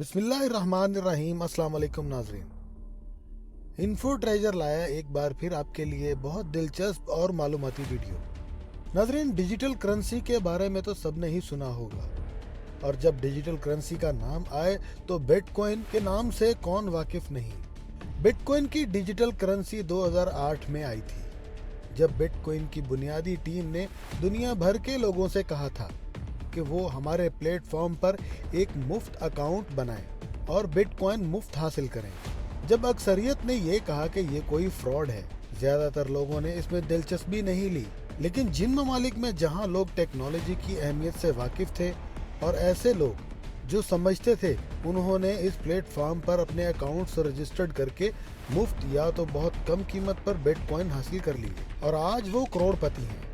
बिस्मिल्लाहिर्रहमानिर्रहीम। अस्सलाम वालेकुम नाजरीन। इन्फो ट्रेजर लाया एक बार फिर आपके लिए बहुत दिलचस्प और मालूमाती वीडियो। नाजरीन, डिजिटल करेंसी के बारे में तो सबने ही सुना होगा, और जब डिजिटल करेंसी का नाम आए तो बिटकॉइन के नाम से कौन वाकिफ नहीं। बिटकॉइन की डिजिटल करेंसी 2008 में आई थी, जब बिटकॉइन की बुनियादी टीम ने दुनिया भर के लोगों से कहा था कि वो हमारे प्लेटफॉर्म पर एक मुफ्त अकाउंट बनाएं और बिटकॉइन मुफ्त हासिल करें। जब अक्सरियत ने ये कहा कि ये कोई फ्रॉड है, ज्यादातर लोगों ने इसमें दिलचस्पी नहीं ली। लेकिन जिन ममालिक में जहां लोग टेक्नोलॉजी की अहमियत से वाकिफ थे और ऐसे लोग जो समझते थे, उन्होंने इस प्लेटफॉर्म पर अपने अकाउंट्स रजिस्टर्ड करके मुफ्त या तो बहुत कम कीमत पर बिटकॉइन हासिल कर लिए और आज वो करोड़पति हैं।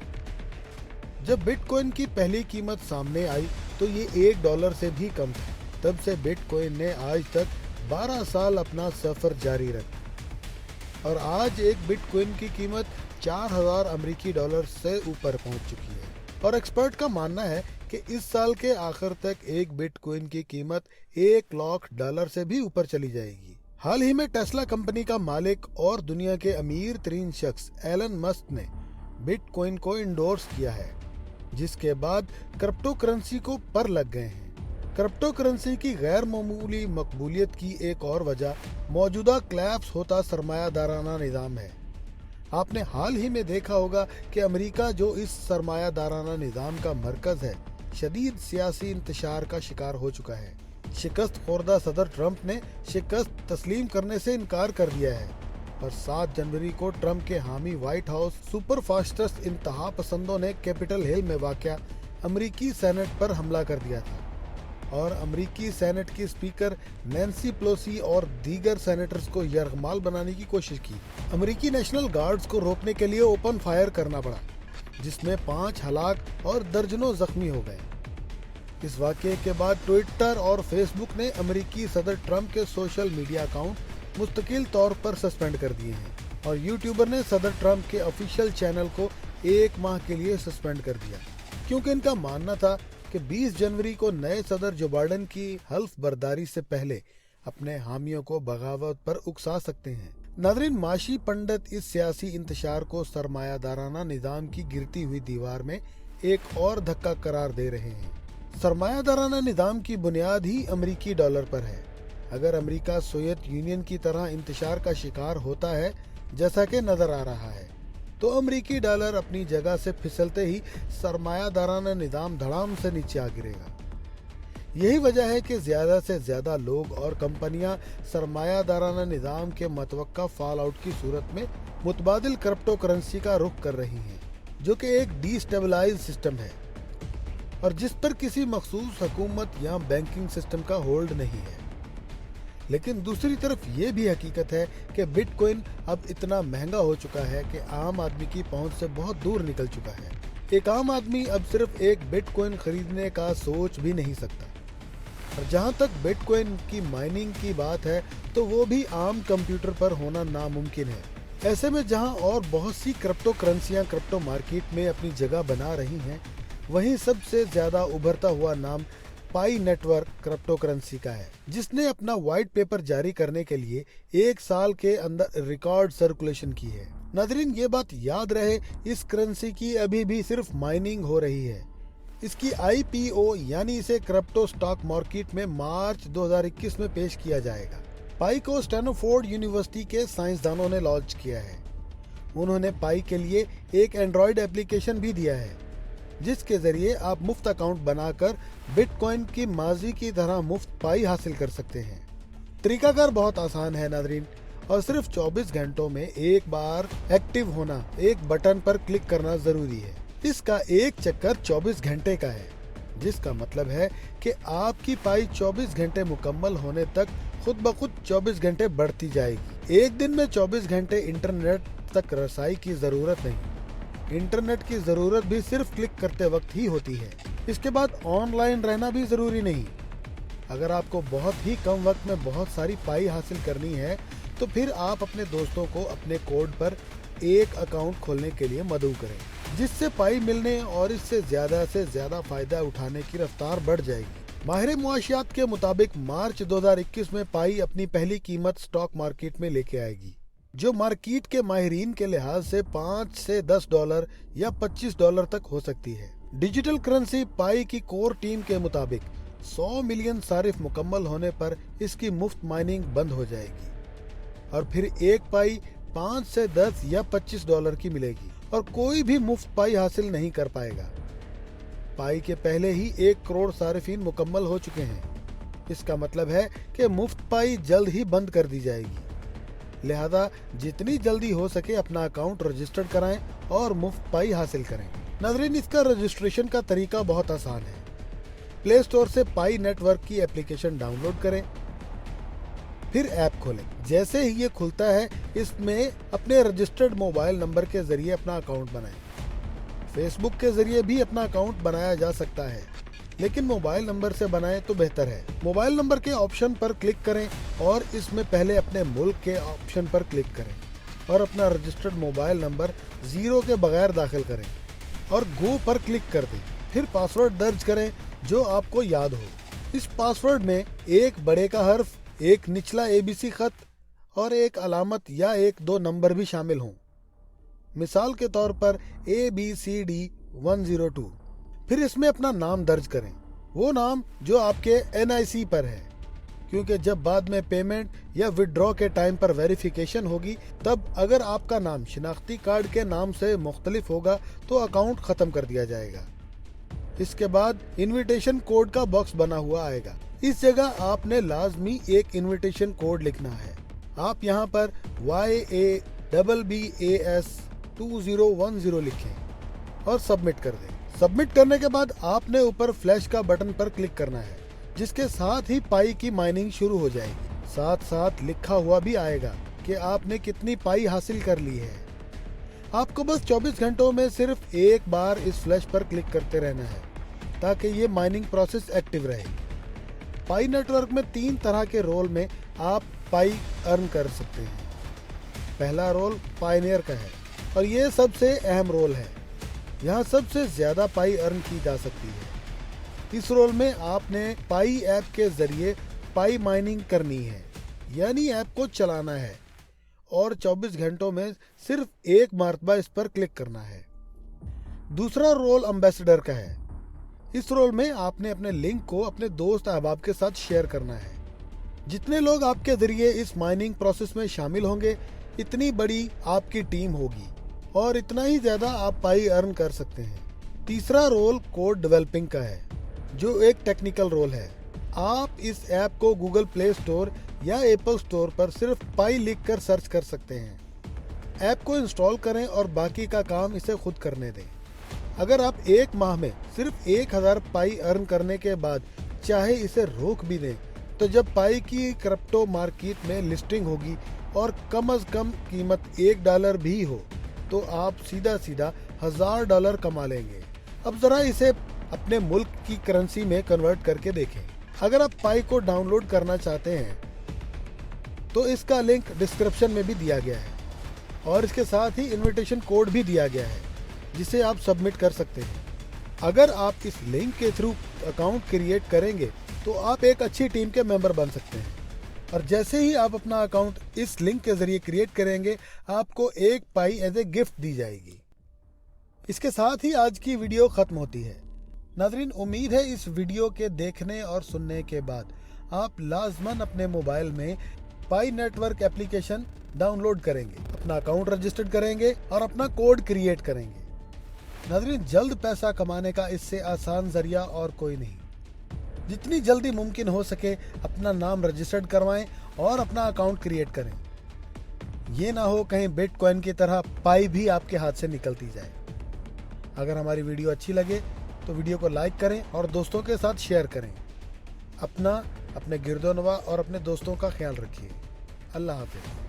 जब बिटकॉइन की पहली कीमत सामने आई तो ये $1 से भी कम था। तब से बिटकॉइन ने आज तक 12 साल अपना सफर जारी रखा और आज एक बिटकॉइन की कीमत $4000 से ऊपर पहुंच चुकी है। और एक्सपर्ट का मानना है कि इस साल के आखिर तक एक बिटकॉइन की कीमत $1 लाख से भी ऊपर चली जाएगी। हाल ही में टेस्ला कंपनी का मालिक और दुनिया के अमीर तरीन शख्स एलन मस्क ने बिटकॉइन को इंडोर्स किया है, जिसके बाद क्रिप्टो करेंसी को पर लग गए हैं। क्रिप्टो करेंसी की गैर मामूली मकबूलियत की एक और वजह मौजूदा क्लैप्स होता सरमायादाराना निज़ाम है। आपने हाल ही में देखा होगा कि अमेरिका, जो इस सरमायादाराना निज़ाम का मरकज है, शदीद सियासी इंतशार का शिकार हो चुका है। शिकस्त खोर्दा सदर ट्रंप ने शिकस्त तस्लीम करने से इनकार कर दिया है और 7 जनवरी को ट्रंप के हामी व्हाइट हाउस सुपर फास्टेस्ट इंतहा पसंदों ने कैपिटल हिल में वाक़या अमरीकी सेनेट पर हमला कर दिया था और अमरीकी सेनेट की स्पीकर नैन्सी पेलोसी और दीगर सेनेटर्स को यरगमाल बनाने की कोशिश की। अमरीकी नेशनल गार्ड्स को रोकने के लिए ओपन फायर करना पड़ा, जिसमें 5 हलाक और दर्जनों जख्मी हो गए। इस वाक़ये के बाद ट्विटर और फेसबुक ने अमरीकी सदर ट्रंप के सोशल मीडिया अकाउंट मुस्तकिल तौर पर सस्पेंड कर दिए हैं और यूट्यूबर ने सदर ट्रंप के ऑफिशियल चैनल को 1 माह के लिए सस्पेंड कर दिया, क्योंकि इनका मानना था कि 20 जनवरी को नए सदर जो बाइडेन की हल्फ बर्दारी से पहले अपने हामियों को बगावत पर उकसा सकते हैं। नाज़रीन, माशी पंडित इस सियासी इंतशार को सरमायादाराना निज़ाम की गिरती हुई दीवार में एक और धक्का करार दे रहे हैं। सरमायादाराना निज़ाम की बुनियाद ही अमरीकी डॉलर पर है। अगर अमेरिका सोवियत यूनियन की तरह इंतशार का शिकार होता है, जैसा कि नजर आ रहा है, तो अमरीकी डॉलर अपनी जगह से फिसलते ही सरमायादाराना निज़ाम धड़ाम से नीचे आ गिरेगा। यही वजह है कि ज़्यादा से ज़्यादा लोग और कंपनियां सरमायादाराना निज़ाम के मतवक्का फॉल आउट की सूरत में मुतबादिल क्रिप्टो करेंसी का रुख कर रही हैं, जो कि एक डिस्टेबलाइज सिस्टम है और जिस पर किसी मखसूस हुकूमत या बैंकिंग सिस्टम का होल्ड नहीं है। लेकिन दूसरी तरफ ये भी हकीकत है कि बिटकॉइन अब इतना महंगा हो चुका है कि आम आदमी की पहुंच से बहुत दूर निकल चुका है। एक आम आदमी अब सिर्फ एक बिटकॉइन खरीदने का सोच भी नहीं सकता। और जहां तक बिटकॉइन की माइनिंग की बात है, तो वो भी आम कंप्यूटर पर होना नामुमकिन है। ऐसे में जहां और बहुत सी क्रिप्टो करेंसियां क्रिप्टो मार्केट में अपनी जगह बना रही हैं, वहीं सबसे ज्यादा उभरता हुआ नाम पाई नेटवर्क क्रिप्टो करेंसी का है, जिसने अपना व्हाइट पेपर जारी करने के लिए 1 साल के अंदर रिकॉर्ड सर्कुलेशन की है। नाज़रीन, ये बात याद रहे, इस करेंसी की अभी भी सिर्फ माइनिंग हो रही है। इसकी IPO यानी इसे क्रिप्टो स्टॉक मार्केट में मार्च 2021 में पेश किया जाएगा। पाई को स्टैनफोर्ड यूनिवर्सिटी के साइंसदानों ने लॉन्च किया है। उन्होंने पाई के लिए एक एंड्रॉयड एप्लीकेशन भी दिया है, जिसके जरिए आप मुफ्त अकाउंट बनाकर बिटकॉइन की माजी की तरह मुफ्त पाई हासिल कर सकते हैं। तरीकाकार बहुत आसान है नाज़रीन, और सिर्फ 24 घंटों में एक बार एक्टिव होना, एक बटन पर क्लिक करना जरूरी है। इसका एक चक्कर 24 घंटे का है, जिसका मतलब है कि आपकी पाई 24 घंटे मुकम्मल होने तक खुद ब खुद 24 घंटे बढ़ती जाएगी। एक दिन में 24 घंटे इंटरनेट तक रसाई की जरूरत नहीं। इंटरनेट की जरूरत भी सिर्फ क्लिक करते वक्त ही होती है। इसके बाद ऑनलाइन रहना भी जरूरी नहीं। अगर आपको बहुत ही कम वक्त में बहुत सारी पाई हासिल करनी है, तो फिर आप अपने दोस्तों को अपने कोड पर एक अकाउंट खोलने के लिए मदऊ करें, जिससे पाई मिलने और इससे ज्यादा फायदा उठाने की रफ्तार बढ़ जाएगी। माहिर मुआशियात के मुताबिक मार्च 2021 में पाई अपनी पहली कीमत स्टॉक मार्केट में लेके आएगी, जो मार्केट के माहिरीन के लिहाज से $5 से $10 या $25 तक हो सकती है। डिजिटल करेंसी पाई की कोर टीम के मुताबिक 100 मिलियन सारिफ मुकम्मल होने पर इसकी मुफ्त माइनिंग बंद हो जाएगी और फिर एक पाई 5 से 10 या $25 की मिलेगी और कोई भी मुफ्त पाई हासिल नहीं कर पाएगा। पाई के पहले ही 1 करोड़ सारिफीन मुकम्मल हो चुके हैं। इसका मतलब है कि मुफ्त पाई जल्द ही बंद कर दी जाएगी। लिहाजा जितनी जल्दी हो सके अपना अकाउंट रजिस्टर्ड कराएं और मुफ्त पाई हासिल करें। नाज़रीन, इसका रजिस्ट्रेशन का तरीका बहुत आसान है। प्ले स्टोर से पाई नेटवर्क की एप्लीकेशन डाउनलोड करें, फिर ऐप खोलें। जैसे ही ये खुलता है, इसमें अपने रजिस्टर्ड मोबाइल नंबर के जरिए अपना अकाउंट बनाएं। फेसबुक के जरिए भी अपना अकाउंट बनाया जा सकता है, लेकिन मोबाइल नंबर से बनाएं तो बेहतर है। मोबाइल नंबर के ऑप्शन पर क्लिक करें और इसमें पहले अपने मुल्क के ऑप्शन पर क्लिक करें और अपना रजिस्टर्ड मोबाइल नंबर 0 के बगैर दाखिल करें और गो पर क्लिक कर दें। फिर पासवर्ड दर्ज करें जो आपको याद हो। इस पासवर्ड में एक बड़े का हर्फ, एक निचला ABC खत और एक अलामत या 1-2 नंबर भी शामिल हों। मिसाल के तौर पर ABCD 102। फिर इसमें अपना नाम दर्ज करें, वो नाम जो आपके NIC पर है, क्योंकि जब बाद में पेमेंट या विड्रॉ के टाइम पर वेरिफिकेशन होगी, तब अगर आपका नाम शिनाख्ती कार्ड के नाम से मुख्तलिफ होगा तो अकाउंट ख़त्म कर दिया जाएगा। इसके बाद इनविटेशन कोड का बॉक्स बना हुआ आएगा। इस जगह आपने लाजमी एक इनविटेशन कोड लिखना है। आप यहाँ पर YABBAS 2010 लिखें और सबमिट कर दें। सबमिट करने के बाद आपने ऊपर फ्लैश का बटन पर क्लिक करना है, जिसके साथ ही पाई की माइनिंग शुरू हो जाएगी। साथ साथ लिखा हुआ भी आएगा कि आपने कितनी पाई हासिल कर ली है। आपको बस 24 घंटों में सिर्फ एक बार इस फ्लैश पर क्लिक करते रहना है ताकि ये माइनिंग प्रोसेस एक्टिव रहे। पाई नेटवर्क में 3 तरह के रोल में आप पाई अर्न कर सकते हैं। पहला रोल पायनियर का है और ये सबसे अहम रोल है। यहाँ सबसे ज़्यादा पाई अर्न की जा सकती है। इस रोल में आपने पाई ऐप के ज़रिए पाई माइनिंग करनी है, यानी ऐप को चलाना है और 24 घंटों में सिर्फ एक मरतबा इस पर क्लिक करना है। दूसरा रोल एम्बेसडर का है। इस रोल में आपने अपने लिंक को अपने दोस्त अहबाब के साथ शेयर करना है। जितने लोग आपके ज़रिए इस माइनिंग प्रोसेस में शामिल होंगे, इतनी बड़ी आपकी टीम होगी और इतना ही ज़्यादा आप पाई अर्न कर सकते हैं। तीसरा रोल कोड डेवलपिंग का है, जो एक टेक्निकल रोल है। आप इस ऐप को गूगल प्ले स्टोर या एप्पल स्टोर पर सिर्फ पाई लिखकर सर्च कर सकते हैं। ऐप को इंस्टॉल करें और बाकी का काम इसे खुद करने दें। अगर आप एक माह में सिर्फ 1000 पाई अर्न करने के बाद चाहे इसे रोक भी दें, तो जब पाई की क्रिप्टो मार्केट में लिस्टिंग होगी और कम से कम कीमत $1 भी हो, तो आप सीधा सीधा $1000 कमा लेंगे। अब ज़रा इसे अपने मुल्क की करेंसी में कन्वर्ट करके देखें। अगर आप पाई को डाउनलोड करना चाहते हैं तो इसका लिंक डिस्क्रिप्शन में भी दिया गया है और इसके साथ ही इनविटेशन कोड भी दिया गया है, जिसे आप सबमिट कर सकते हैं। अगर आप इस लिंक के थ्रू अकाउंट क्रिएट करेंगे तो आप एक अच्छी टीम के मेंबर बन सकते हैं और जैसे ही आप अपना अकाउंट इस लिंक के जरिए क्रिएट करेंगे, आपको एक पाई एज ए गिफ्ट दी जाएगी। इसके साथ ही आज की वीडियो ख़त्म होती है। नाज़रीन, उम्मीद है इस वीडियो के देखने और सुनने के बाद आप लाजमन अपने मोबाइल में पाई नेटवर्क एप्लीकेशन डाउनलोड करेंगे, अपना अकाउंट रजिस्टर्ड करेंगे और अपना कोड क्रिएट करेंगे। नाज़रीन, जल्द पैसा कमाने का इससे आसान जरिया और कोई नहीं। जितनी जल्दी मुमकिन हो सके अपना नाम रजिस्टर्ड करवाएं और अपना अकाउंट क्रिएट करें। ये ना हो कहीं बिटकॉइन की तरह पाई भी आपके हाथ से निकलती जाए। अगर हमारी वीडियो अच्छी लगे तो वीडियो को लाइक करें और दोस्तों के साथ शेयर करें। अपना, अपने गिरदोनवा और अपने दोस्तों का ख्याल रखिए। अल्लाह हाफ़िज़।